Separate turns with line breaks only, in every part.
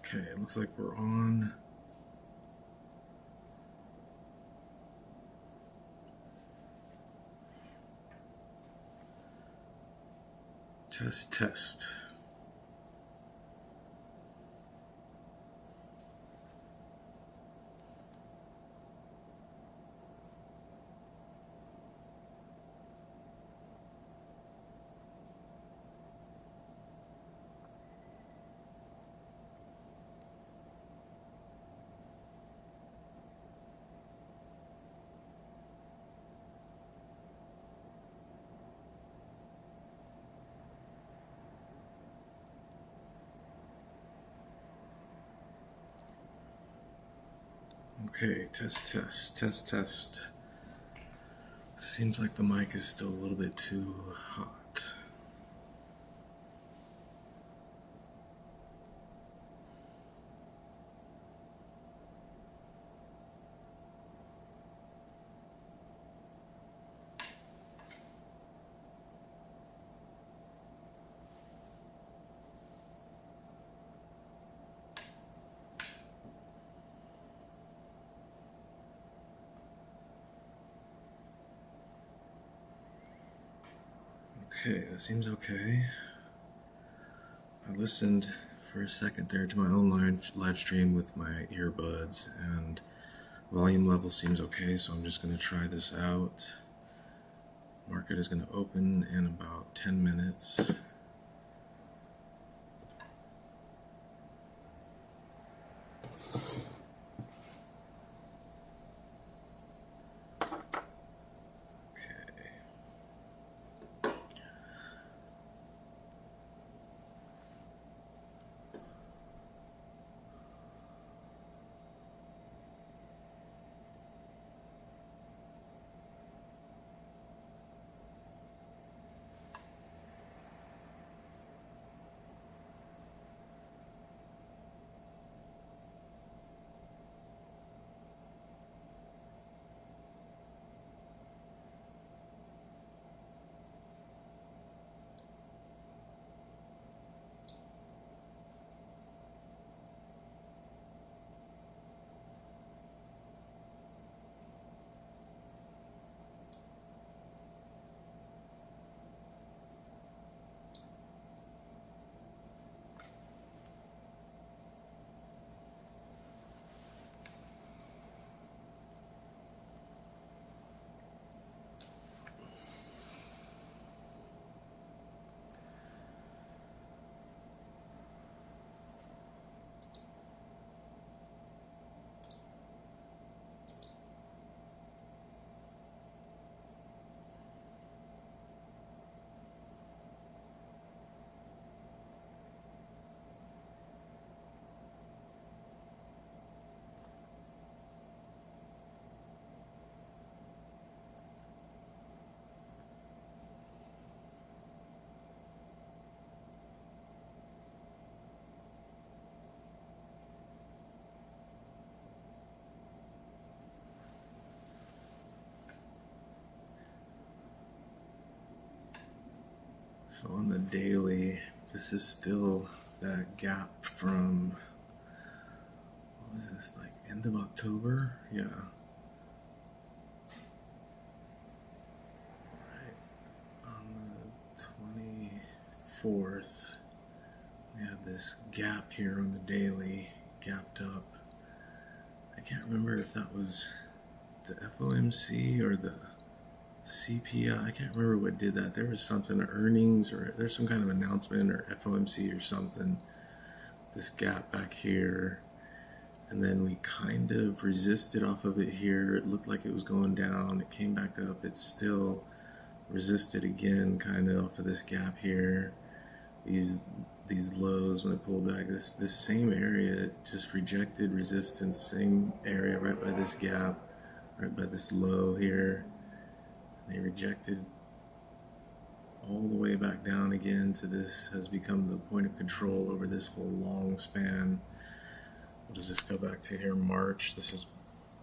Okay, it looks like we're on. Test, test. Okay, test, test, test, test. Seems like the mic is still a little bit too hot. Okay, that seems okay. I listened for a second there to my own live stream with my earbuds, and volume level seems okay, so I'm just going to try this out. Market is going to open in about 10 minutes. So on the daily, this is still that gap from, what was this, like end of October? Yeah. Right. On the 24th, we have this gap here on the daily, gapped up. I can't remember if that was the FOMC or the CPI. I can't remember what did that. There was something, earnings, or there's some kind of announcement, or FOMC or something. This gap back here, and then we kind of resisted off of it here. It looked like it was going down. It came back up. It still resisted again, kind of off of this gap here. These lows, when it pulled back, this same area just rejected resistance. Same area right by this gap, right by this low here. They rejected all the way back down again to this, has become the point of control over this whole long span. What does this go back to here? March. This is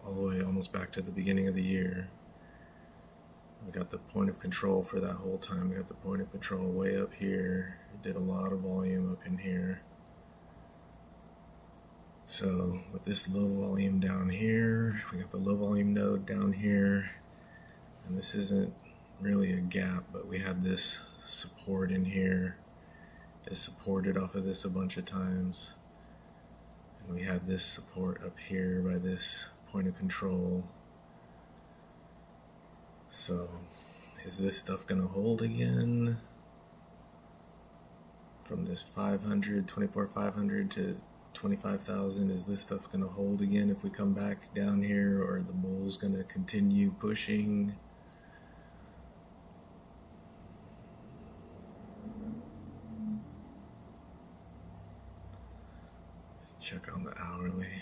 all the way almost back to the beginning of the year. We got the point of control for that whole time. We got the point of control way up here. It did a lot of volume up in here. So with this low volume down here, we got the low volume node down here, and this isn't really a gap, but we had this support in here. It supported off of this a bunch of times, and we had this support up here by this point of control. So is this stuff gonna hold again from this 500, 24,500 to 25,000? Is this stuff gonna hold again if we come back down here, or are the bulls gonna continue pushing? Let's check on the hourly.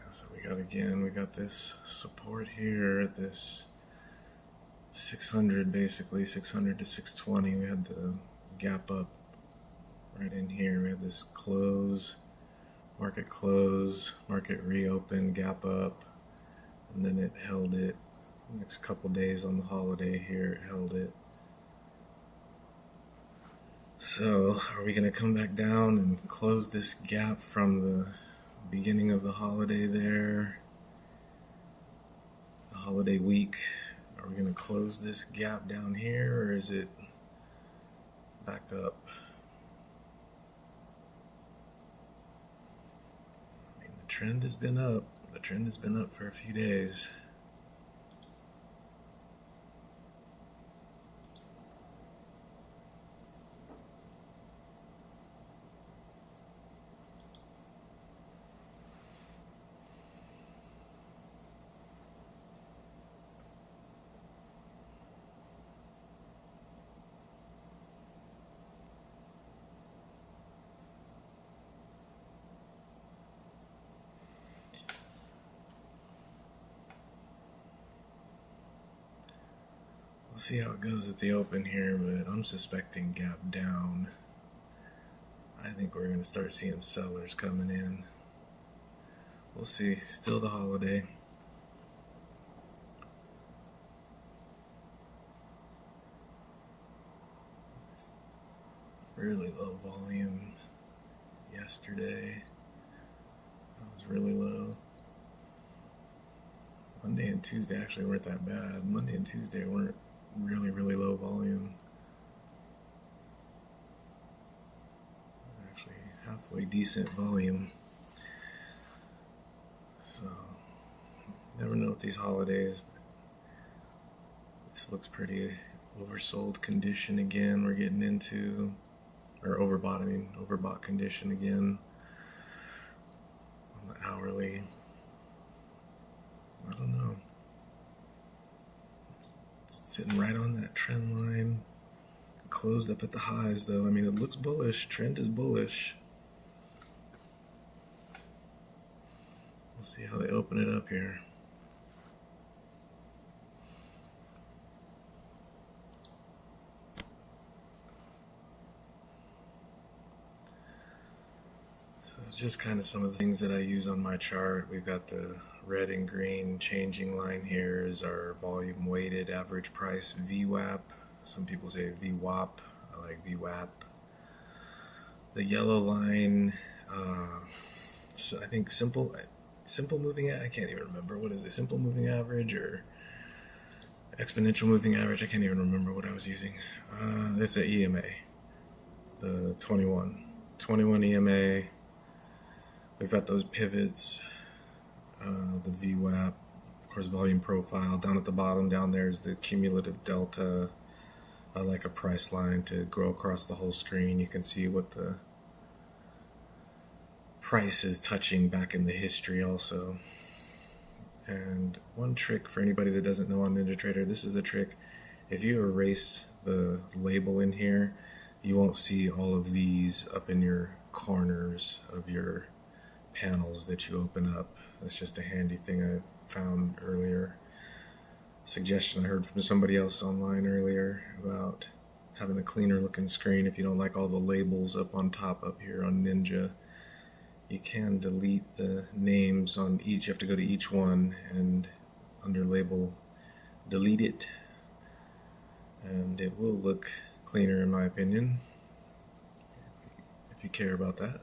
So we got this support here at this 600, basically 600 to 620. We had the gap up right in here. We had this close, market reopen, gap up, and then it held it. The next couple days on the holiday here, it held it. So are we going to come back down and close this gap from the beginning of the holiday there, the holiday week? Are we going to close this gap down here, or is it back up? I mean, the trend has been up. The trend has been up for a few days. We'll see how it goes at the open here, but I'm suspecting gap down. I think we're going to start seeing sellers coming in. We'll see. Still the holiday. Really low volume yesterday. That was really low. Monday and Tuesday actually weren't that bad. Monday and Tuesday weren't really low volume. It was actually halfway decent volume. So, never know with these holidays. This looks pretty oversold condition again. We're getting into, or overbought condition again on the hourly. I don't know. It's sitting right on that trend line. Closed up at the highs though. I mean, it looks bullish. Trend is bullish. We'll see how they open it up here. So it's just kind of some of the things that I use on my chart. We've got the red and green changing line here is our volume weighted average price VWAP. Some people say VWAP. I like VWAP. The yellow line, so I think simple moving, I can't even remember. What is it? Simple moving average or exponential moving average? I can't even remember what I was using. It's the EMA, the 21 EMA. We've got those pivots, the VWAP, of course, volume profile. Down at the bottom, down there is the cumulative delta. I like a price line to go across the whole screen. You can see what the price is touching back in the history also. And one trick for anybody that doesn't know on NinjaTrader, this is a trick. If you erase the label in here, you won't see all of these up in your corners of your panels that you open up. That's just a handy thing I found earlier. Suggestion I heard from somebody else online earlier about having a cleaner looking screen if you don't like all the labels up on top up here on Ninja. You can delete the names on each. You have to go to each one and under label delete it, and it will look cleaner in my opinion if you care about that.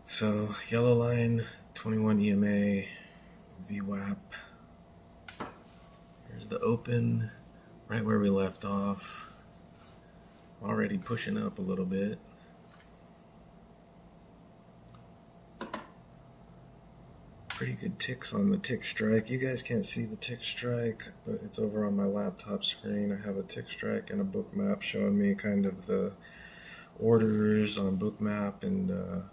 So yellow line 21 EMA VWAP. Here's the open right where we left off, already pushing up a little bit. Pretty good ticks on the tick strike. You guys can't see the tick strike, but it's over on my laptop screen. I have a tick strike and a book map showing me kind of the orders on book map, and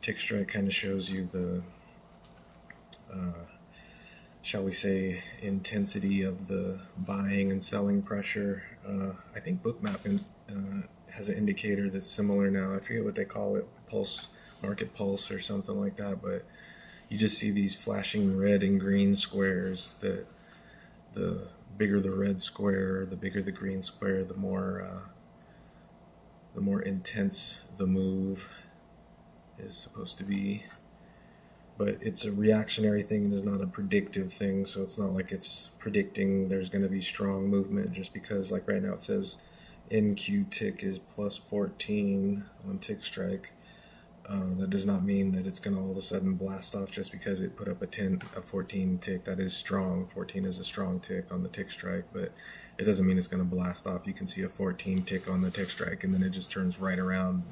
tick strike kind of shows you the shall we say intensity of the buying and selling pressure. I think book map has an indicator that's similar now. I forget what they call it, pulse, market pulse or something like that, but you just see these flashing red and green squares. That the bigger the red square, the bigger the green square, the more intense the move is supposed to be. But it's a reactionary thing, it is not a predictive thing, so it's not like it's predicting there's going to be strong movement just because, like right now it says NQ tick is plus 14 on tick strike. That does not mean that it's going to all of a sudden blast off just because it put up a 14 tick. That is strong. 14 is a strong tick on the tick strike, but it doesn't mean it's going to blast off. You can see a 14 tick on the tick strike, and then it just turns right around,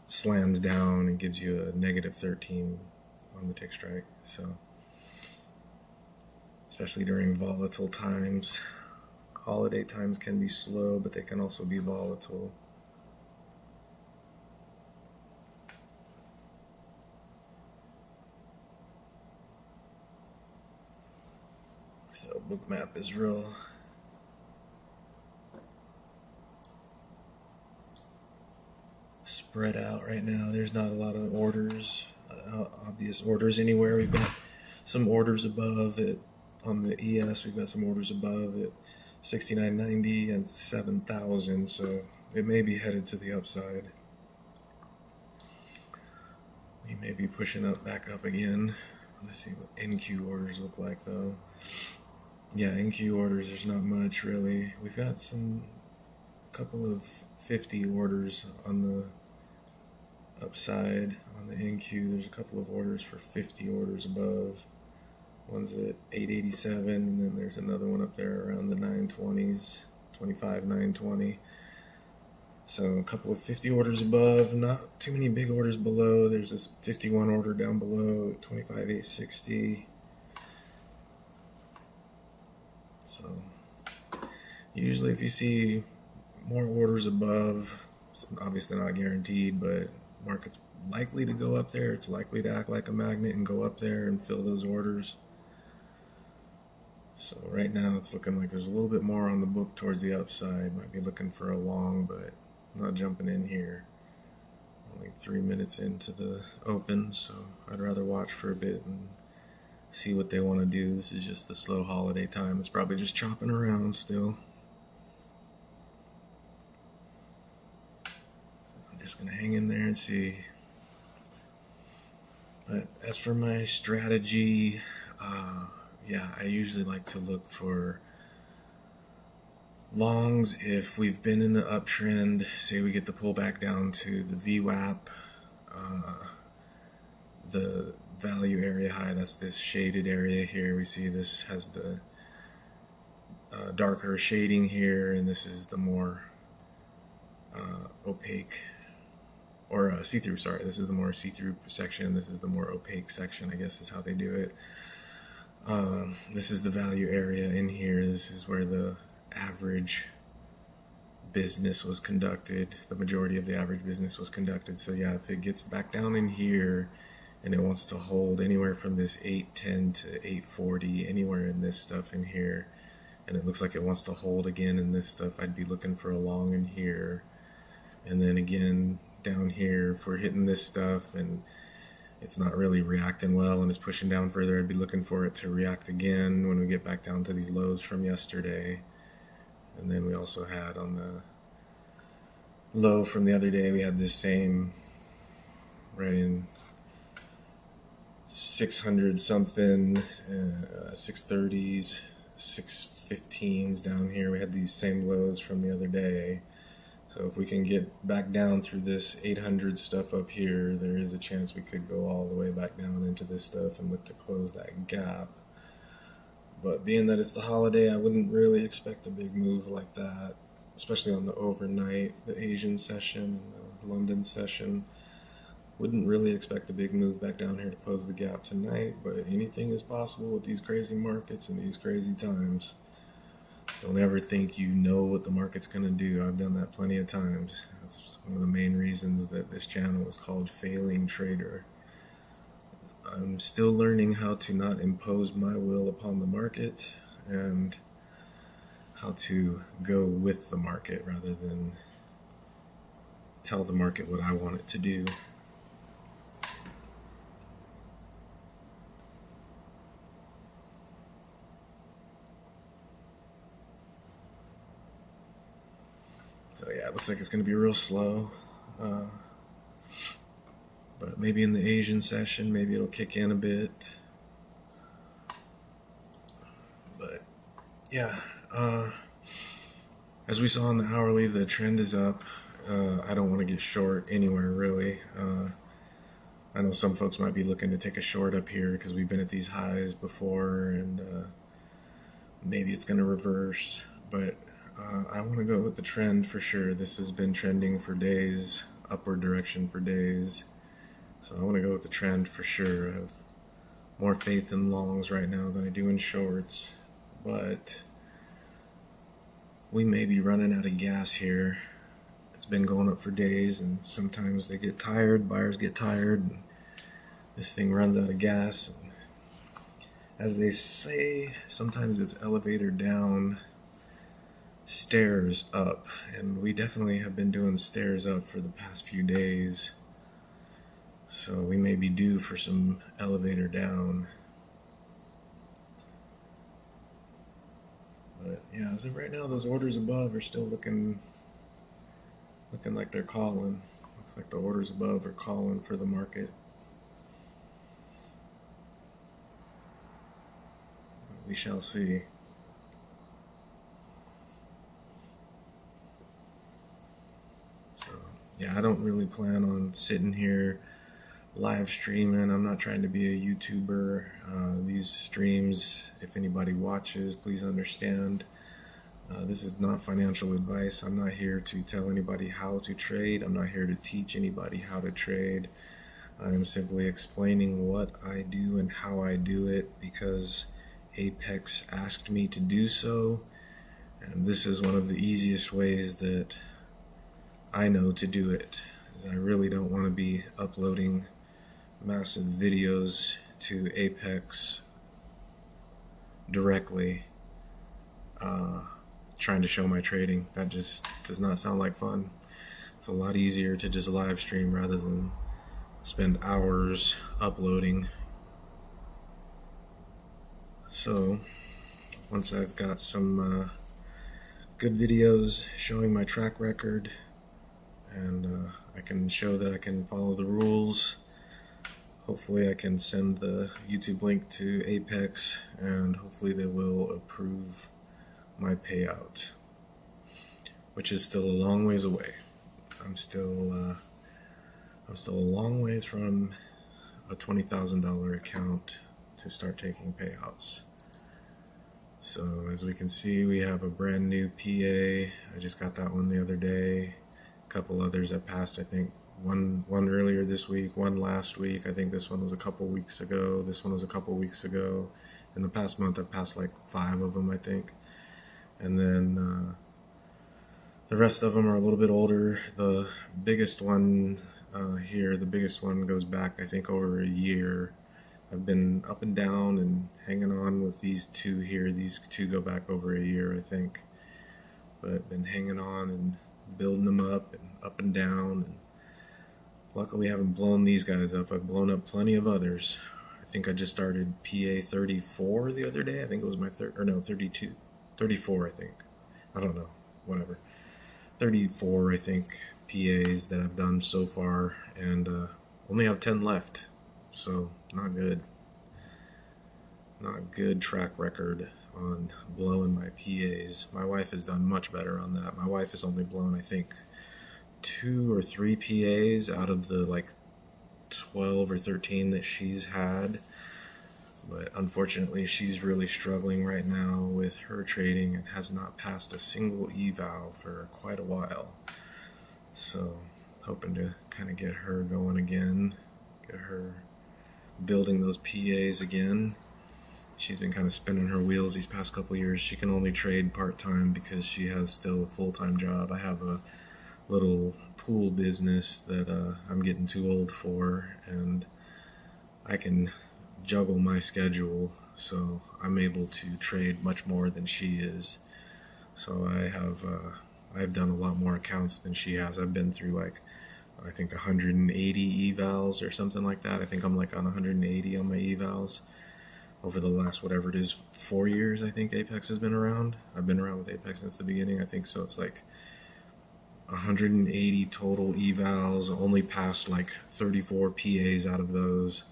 slams down, and gives you a negative 13 on the tick strike. So, especially during volatile times. Holiday times can be slow, but they can also be volatile. So book map is real spread out right now. There's not a lot of orders, obvious orders anywhere. We've got some orders above it on the ES. We've got some orders above it, 69.90 and 7,000. So it may be headed to the upside. We may be pushing up back up again. Let's see what NQ orders look like though. Yeah, NQ orders, there's not much really. We've got couple of 50 orders on the upside. On the NQ, there's a couple of orders for 50 orders above. One's at 887, and then there's another one up there around the 920s, 25, 920. So a couple of 50 orders above, not too many big orders below. There's this 51 order down below at 25, 860. So usually if you see more orders above, it's obviously not guaranteed, but market's likely to go up there. It's likely to act like a magnet and go up there and fill those orders. So right now it's looking like there's a little bit more on the book towards the upside. Might be looking for a long, but I'm not jumping in here. Only 3 minutes into the open, so I'd rather watch for a bit and see what they want to do. This is just the slow holiday time. It's probably just chopping around still. I'm just going to hang in there and see. But as for my strategy, yeah, I usually like to look for longs if we've been in the uptrend. Say we get the pullback down to the VWAP, the value area high, that's this shaded area here. We see this has the darker shading here, and this is the more opaque, or see-through, sorry, this is the more see-through section, this is the more opaque section, I guess is how they do it. This is the value area in here. This is where the average business was conducted, the majority of the average business was conducted. So yeah, if it gets back down in here and it wants to hold anywhere from this 810 to 840, anywhere in this stuff in here, and it looks like it wants to hold again in this stuff. I'd be looking for a long in here, and then again down here, if we're hitting this stuff and it's not really reacting well and it's pushing down further, I'd be looking for it to react again when we get back down to these lows from yesterday. And then we also had on the low from the other day, we had this same right in 600 something, 630s, 615s down here. We had these same lows from the other day. So if we can get back down through this 800 stuff up here, there is a chance we could go all the way back down into this stuff and look to close that gap. But being that it's the holiday, I wouldn't really expect a big move like that, especially on the overnight, the Asian session, the London session. Wouldn't really expect a big move back down here to close the gap tonight, but anything is possible with these crazy markets and these crazy times. Don't ever think you know what the market's going to do. I've done that plenty of times. That's one of the main reasons that this channel is called Failing Trader. I'm still learning how to not impose my will upon the market and how to go with the market rather than tell the market what I want it to do. So yeah, it looks like it's going to be real slow, but maybe in the Asian session, maybe it'll kick in a bit. But yeah, as we saw in the hourly, the trend is up. I don't want to get short anywhere really. I know some folks might be looking to take a short up here because we've been at these highs before, and maybe it's going to reverse, but I want to go with the trend for sure. This has been trending for days, upward direction for days. So I want to go with the trend for sure. I have more faith in longs right now than I do in shorts. But we may be running out of gas here. It's been going up for days, and sometimes they get tired, buyers get tired, and this thing runs out of gas. And as they say, sometimes it's elevator down, stairs up, and we definitely have been doing stairs up for the past few days, so we may be due for some elevator down. But yeah, as of right now, those orders above are still looking like they're calling. Looks like the orders above are calling for the market. We shall see. So yeah, I don't really plan on sitting here live streaming. I'm not trying to be a YouTuber. These streams, if anybody watches, please understand, this is not financial advice. I'm not here to tell anybody how to trade. I'm not here to teach anybody how to trade. I'm simply explaining what I do and how I do it because Apex asked me to do so, and this is one of the easiest ways that I know to do it. I really don't want to be uploading massive videos to Apex directly, trying to show my trading. That just does not sound like fun. It's a lot easier to just live stream rather than spend hours uploading. So once I've got some good videos showing my track record, and I can show that I can follow the rules, hopefully I can send the YouTube link to Apex, and hopefully they will approve my payout, which is still a long ways away. I'm still a long ways from a $20,000 account to start taking payouts. So as we can see, we have a brand new PA. I just got that one the other day. A couple others I passed, I think one earlier this week, one last week. I think this one was a couple weeks ago. This one was a couple weeks ago. In the past month, I've passed like 5 of them, I think. And then the rest of them are a little bit older. The biggest one here. The biggest one goes back, I think, over a year. I've been up and down and hanging on with these two here. These two go back over a year, I think. But been hanging on and building them up and down. And luckily, I haven't blown these guys up. I've blown up plenty of others. I think I just started PA 34 the other day. I think it was my 32, 34, I think. I don't know, whatever. 34, I think, PAs that I've done so far, and only have 10 left. So, not good. Not good track record on blowing my PAs. My wife has done much better on that. My wife has only blown, I think, 2 or 3 PAs out of the like 12 or 13 that she's had. But unfortunately, she's really struggling right now with her trading and has not passed a single eval for quite a while. So, hoping to kind of get her going again, get her building those PAs again. She's been kind of spinning her wheels these past couple years. She can only trade part-time because she has still a full-time job. I have a little pool business that I'm getting too old for, and I can juggle my schedule, so I'm able to trade much more than she is. So I've done a lot more accounts than she has. I've been through like, I think 180 evals or something like that. I think I'm like on 180 on my evals over the last, whatever it is, 4 years. I think Apex has been around. I've been around with Apex since the beginning. I think so. It's like 180 total evals, only passed like 34 PAs out of those.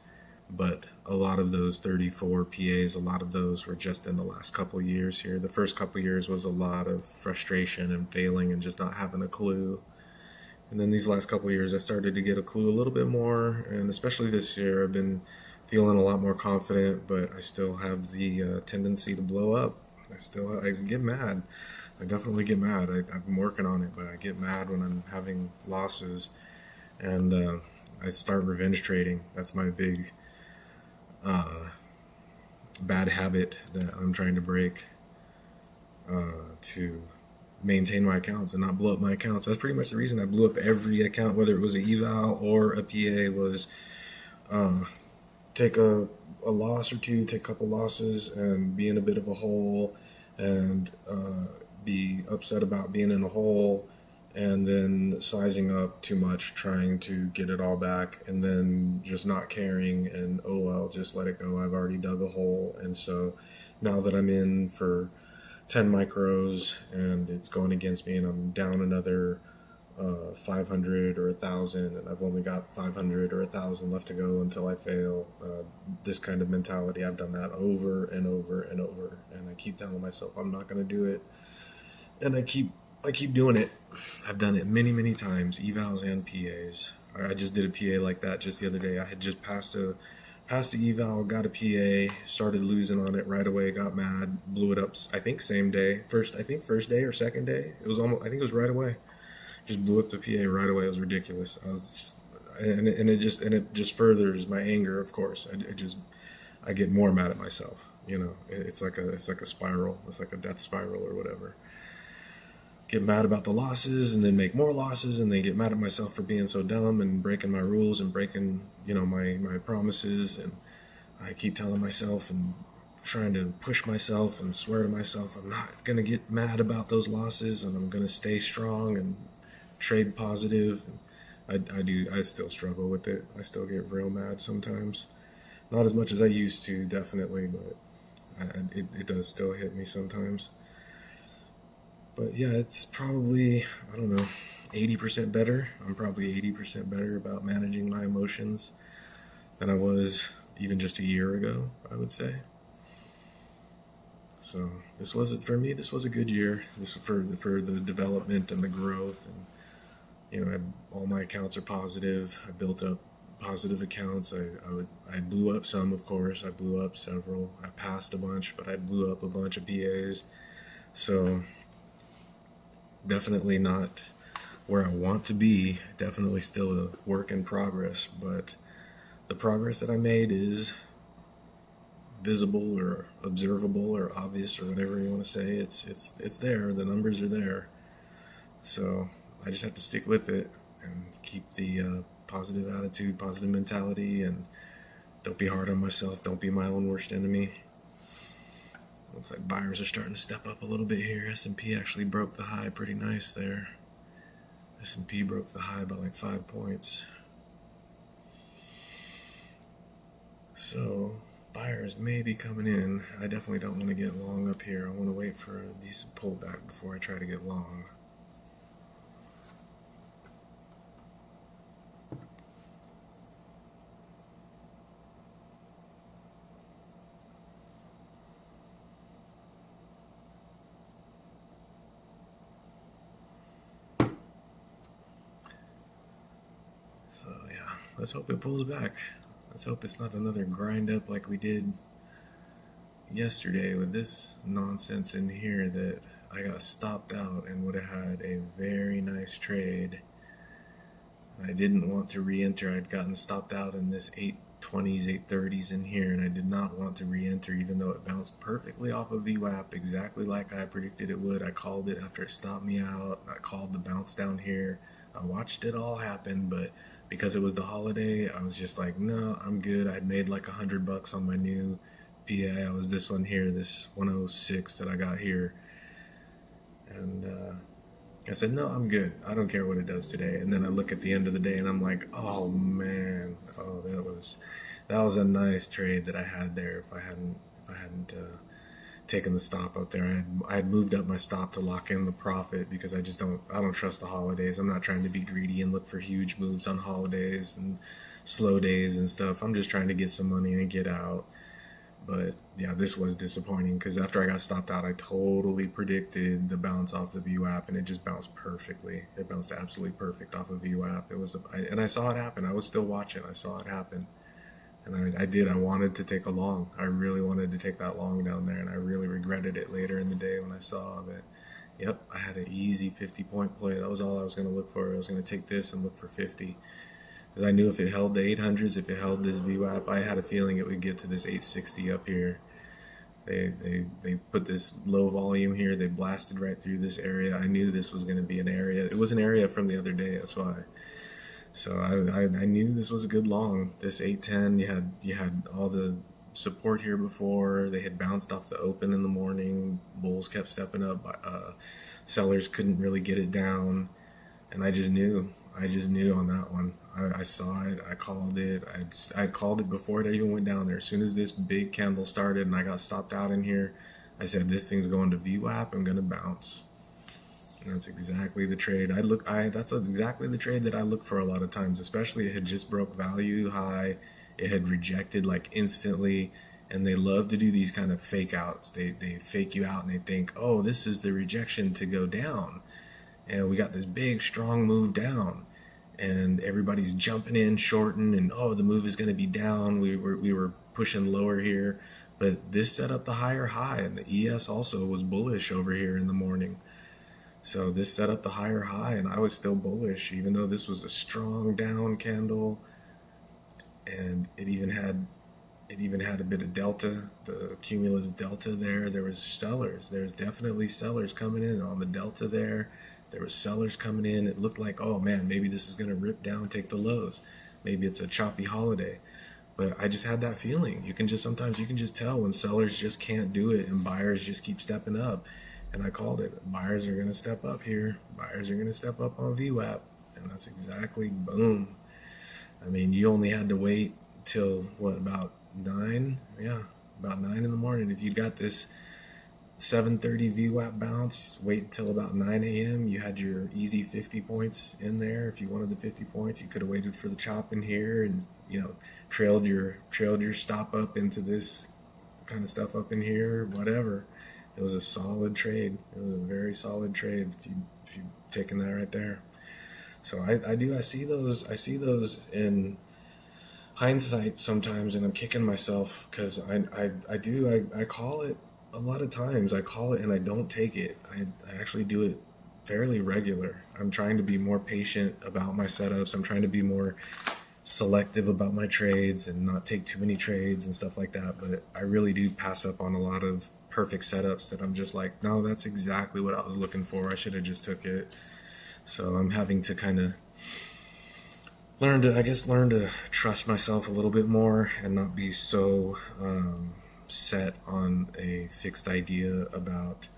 But a lot of those 34 PAs, a lot of those were just in the last couple years here. The first couple years was a lot of frustration and failing and just not having a clue. And then these last couple years, I started to get a clue a little bit more. And especially this year, I've been feeling a lot more confident, but I still have the tendency to blow up. I get mad. I definitely get mad. I've been working on it, but I get mad when I'm having losses. And I start revenge trading. That's my big bad habit that I'm trying to break to maintain my accounts and not blow up my accounts. That's pretty much the reason I blew up every account, whether it was an eval or a PA, was take a loss or two, take a couple losses and be in a bit of a hole, and be upset about being in a hole, and then sizing up too much, trying to get it all back, and then just not caring, and oh well, just let it go. I've already dug a hole. And so now that I'm in for 10 micros and it's going against me and I'm down another 500 or 1,000, and I've only got 500 or 1,000 left to go until I fail, this kind of mentality, I've done that over and over and over, and I keep telling myself I'm not going to do it, and I keep doing it. I've done it many, many times, evals and PAs. I just did a PA like that just the other day. I had just passed a eval, got a PA, started losing on it right away, got mad, blew it up. I think same day, first day or second day. It was almost, I think it was right away. Just blew up the PA right away. It was ridiculous. I was just, and it just furthers my anger. Of course, I get more mad at myself. You know, it's like a spiral. It's like a death spiral or whatever. Get mad about the losses and then make more losses, and then get mad at myself for being so dumb and breaking my rules and breaking, my promises. And I keep telling myself and trying to push myself and swear to myself I'm not going to get mad about those losses, and I'm going to stay strong and trade positive. I still struggle with it. I still get real mad sometimes. Not as much as I used to, definitely, but it does still hit me sometimes. But yeah, it's probably, 80% better. I'm probably 80% better about managing my emotions than I was even just a year ago, I would say. So this was a good year. This for the development and the growth, and all my accounts are positive. I built up positive accounts. I blew up some, of course. I blew up several. I passed a bunch, but I blew up a bunch of PAs. So definitely not where I want to be. Definitely still a work in progress, but the progress that I made is visible or observable or obvious or whatever you want to say. It's there. The numbers are there. So I just have to stick with it and keep the positive attitude, positive mentality, and don't be hard on myself. Don't be my own worst enemy. Looks like buyers are starting to step up a little bit here. S&P actually broke the high pretty nice there. S&P broke the high by like 5 points. So buyers may be coming in. I definitely don't want to get long up here. I want to wait for a decent pullback before I try to get long. So yeah, let's hope it pulls back. Let's hope it's not another grind up like we did yesterday with this nonsense in here that I got stopped out and would have had a very nice trade. I didn't want to re-enter. I'd gotten stopped out in this 820s, 830s in here, and I did not want to re-enter even though it bounced perfectly off of VWAP exactly like I predicted it would. I called it after it stopped me out. I called the bounce down here. I watched it all happen, but because it was the holiday, I was just like, no, I'm good. I'd made like $100 on my new PA. I was this one here, this 106 that I got here. And I said, no, I'm good. I don't care what it does today. And then I look at the end of the day and I'm like, oh man, oh, that was a nice trade that I had there. If I hadn't taken the stop up there, I had moved up my stop to lock in the profit because I don't trust the holidays. I'm not trying to be greedy and look for huge moves on holidays and slow days and stuff. I'm just trying to get some money and get out. But yeah, this was disappointing because after I got stopped out, I totally predicted the bounce off the VWAP, and it just bounced perfectly. It bounced absolutely perfect off of VWAP. And I saw it happen. I was still watching. I saw it happen. And I wanted to take a long. I really wanted to take that long down there, and I really regretted it later in the day when I saw that, yep, I had an easy 50-point play. That was all I was going to look for. I was going to take this and look for 50. Because I knew if it held the 800s, if it held this VWAP, I had a feeling it would get to this 860 up here. They put this low volume here. They blasted right through this area. I knew this was going to be an area. It was an area from the other day, that's why. So I knew this was a good long. This 810, you had all the support here before. They had bounced off the open in the morning. Bulls kept stepping up. Sellers couldn't really get it down, and I just knew on that one. I saw it. I called it. I'd called it before it even went down there. As soon as this big candle started and I got stopped out in here, I said this thing's going to VWAP. I'm gonna bounce. And that's exactly the trade that's exactly the trade that I look for a lot of times, especially it had just broke value high. It had rejected like instantly, and they love to do these kind of fake outs. They fake you out and they think, oh, this is the rejection to go down. And we got this big strong move down, and everybody's jumping in, shorting, and oh, the move is going to be down. We were pushing lower here, but this set up the higher high, and the ES also was bullish over here in the morning. So this set up the higher high, and I was still bullish, even though this was a strong down candle, and it even had a bit of delta, the cumulative delta there. There was sellers. There's definitely sellers coming in on the delta there. There were sellers coming in. It looked like, oh man, maybe this is going to rip down, take the lows. Maybe it's a choppy holiday. But I just had that feeling. Sometimes you can just tell when sellers just can't do it and buyers just keep stepping up. And I called it. Buyers are going to step up here. Buyers are going to step up on VWAP. And that's exactly, boom. I mean, you only had to wait till, about 9? Yeah, about 9 in the morning. If you got this 7:30 VWAP bounce, wait until about 9 a.m. You had your easy 50 points in there. If you wanted the 50 points, you could have waited for the chop in here and, trailed your stop up into this kind of stuff up in here, whatever. It was a solid trade. It was a very solid trade if you taken that right there. So I see those in hindsight sometimes, and I'm kicking myself because I call it a lot of times. I call it and I don't take it. I actually do it fairly regular. I'm trying to be more patient about my setups. I'm trying to be more selective about my trades and not take too many trades and stuff like that. But I really do pass up on a lot of perfect setups that I'm just like, no, that's exactly what I was looking for. I should have just took it. So I'm having to kind of learn to trust myself a little bit more and not be so set on a fixed idea about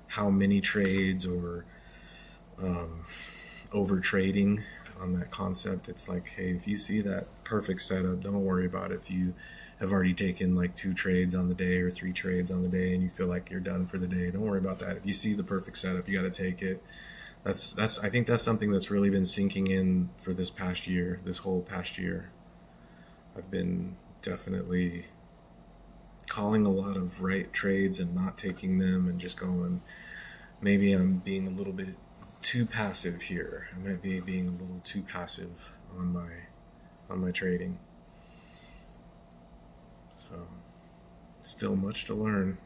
how many trades or over trading on that concept. It's like, hey, if you see that perfect setup, don't worry about it. If you have already taken like 2 trades on the day or 3 trades on the day and you feel like you're done for the day, don't worry about that. If you see the perfect setup, you got to take it. I think that's something that's really been sinking in for this whole past year. I've been definitely calling a lot of right trades and not taking them and just going, maybe I'm being a little bit too passive here. I might be being a little too passive on my trading. So, still much to learn.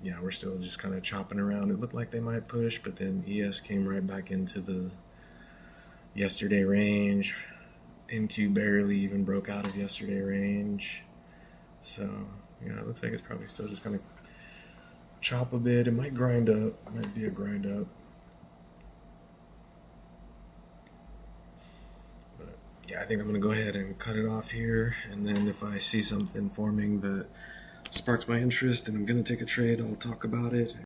Yeah, we're still just kind of chopping around. It looked like they might push, but then ES came right back into the yesterday range. NQ barely even broke out of yesterday range. So, yeah, it looks like it's probably still just going to chop a bit. It might grind up. It might be a grind up. But, yeah, I think I'm going to go ahead and cut it off here. And then if I see something forming that sparks my interest and I'm going to take a trade, I'll talk about it.